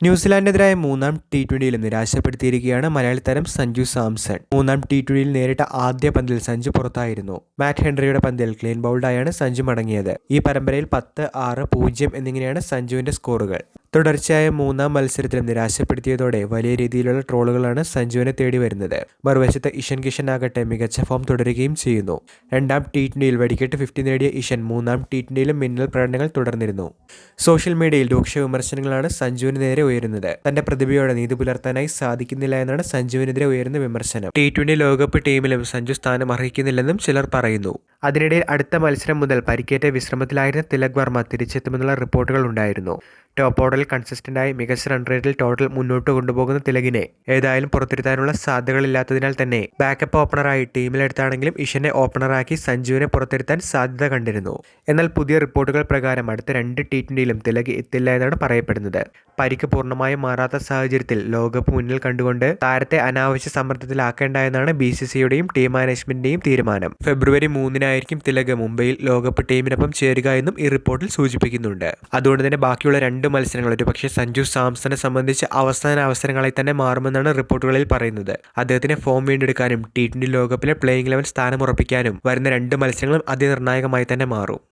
ന്യൂസിലാൻഡിനെതിരായ മൂന്നാം ടി20യിലും നിരാശപ്പെടുത്തിയിരിക്കുകയാണ് മലയാളി താരം സഞ്ജു സാംസൺ. മൂന്നാം ടി20യിൽ നേരിട്ട ആദ്യ പന്തിൽ സഞ്ജു പുറത്തായിരുന്നു. മാറ്റ് ഹെൻറിയുടെ പന്തിൽ ക്ലീൻ ബൗൾഡായാണ് സഞ്ജു മടങ്ങിയത്. ഈ പരമ്പരയിൽ 10-6-0 എന്നിങ്ങനെയാണ് സഞ്ജുവിന്റെ സ്കോറുകൾ. തുടർച്ചയായ മൂന്നാം മത്സരത്തിലും നിരാശപ്പെടുത്തിയതോടെ വലിയ രീതിയിലുള്ള ട്രോളുകളാണ് സഞ്ജുവിനെ തേടി വരുന്നത്. മറുവശത്ത് ഇഷൻ കിഷൻ ആകട്ടെ മികച്ച ഫോം തുടരുകയും ചെയ്യുന്നു. രണ്ടാം ടി20യിൽ വെടിക്കെട്ട് 50 നേടിയ ഇഷൻ മൂന്നാം ടി20യിലും മിന്നൽ പ്രകടനങ്ങൾ തുടർന്നിരുന്നു. സോഷ്യൽ മീഡിയയിൽ രൂക്ഷ വിമർശനങ്ങളാണ് സഞ്ജുവിന് നേരെ ഉയരുന്നത്. തന്റെ പ്രതിഭയോടെ നീതി പുലർത്താനായി സാധിക്കുന്നില്ല എന്നാണ് സഞ്ജുവിനെതിരെ ഉയരുന്ന വിമർശനം. ടി20 ലോകകപ്പ് ടീമിലും സഞ്ജു സ്ഥാനം അർഹിക്കുന്നില്ലെന്നും ചിലർ പറയുന്നു. അതിനിടയിൽ അടുത്ത മത്സരം മുതൽ പരിക്കേറ്റ വിശ്രമത്തിലായിരുന്ന തിലക് വർമ്മ തിരിച്ചെത്തുമെന്നുള്ള റിപ്പോർട്ടുകൾ ഉണ്ടായിരുന്നു. ടോപ്പ് ഓർഡറിൽ കൺസിസ്റ്റന്റായി മികച്ച റൺ റേറ്റിൽ ടോട്ടൽ മുന്നോട്ട് കൊണ്ടുപോകുന്ന തിലകിനെ ഏതായാലും പുറത്തിരുത്താനുള്ള സാധ്യതകളില്ലാത്തതിനാൽ തന്നെ ബാക്കപ്പ് ഓപ്പണറായി ടീമിലെടുത്താണെങ്കിലും ഇഷനെ ഓപ്പണറാക്കി സഞ്ജുവിനെ പുറത്തിരുത്താൻ സാധ്യത കണ്ടിരുന്നു. എന്നാൽ പുതിയ റിപ്പോർട്ടുകൾ പ്രകാരം അടുത്ത 2 ടി20യിലും തിലക് എത്തില്ല എന്നാണ് പറയപ്പെടുന്നത്. പരിക്ക് പൂർണ്ണമായും മാറാത്ത സാഹചര്യത്തിൽ ലോകകപ്പ് മുന്നിൽ കണ്ടുകൊണ്ട് താരത്തെ അനാവശ്യ സമ്മർദ്ദത്തിലാക്കേണ്ട എന്നാണ് BCCIയുടെയും ടീം മാനേജ്മെന്റിന്റെയും തീരുമാനം. ഫെബ്രുവരി 3-നായിരിക്കും തിലക് മുംബൈയിൽ ലോകകപ്പ് ടീമിനൊപ്പം ചേരുക എന്നും ഈ റിപ്പോർട്ടിൽ സൂചിപ്പിക്കുന്നുണ്ട്. അതുകൊണ്ട് തന്നെ ബാക്കിയുള്ള 2 മത്സരങ്ങൾ ഒരുപക്ഷെ സഞ്ജു സാംസനെ സംബന്ധിച്ച് അവസാന അവസരങ്ങളായി തന്നെ മാറുമെന്നാണ് റിപ്പോർട്ടുകളിൽ പറയുന്നത്. അദ്ദേഹത്തിന് ഫോം വീണ്ടെടുക്കാനും ടി20 ലോകകപ്പിലെ പ്ലേയിങ് 11 സ്ഥാനം ഉറപ്പിക്കാനും വരുന്ന 2 മത്സരങ്ങളും അതിനിർണായകമായി തന്നെ മാറും.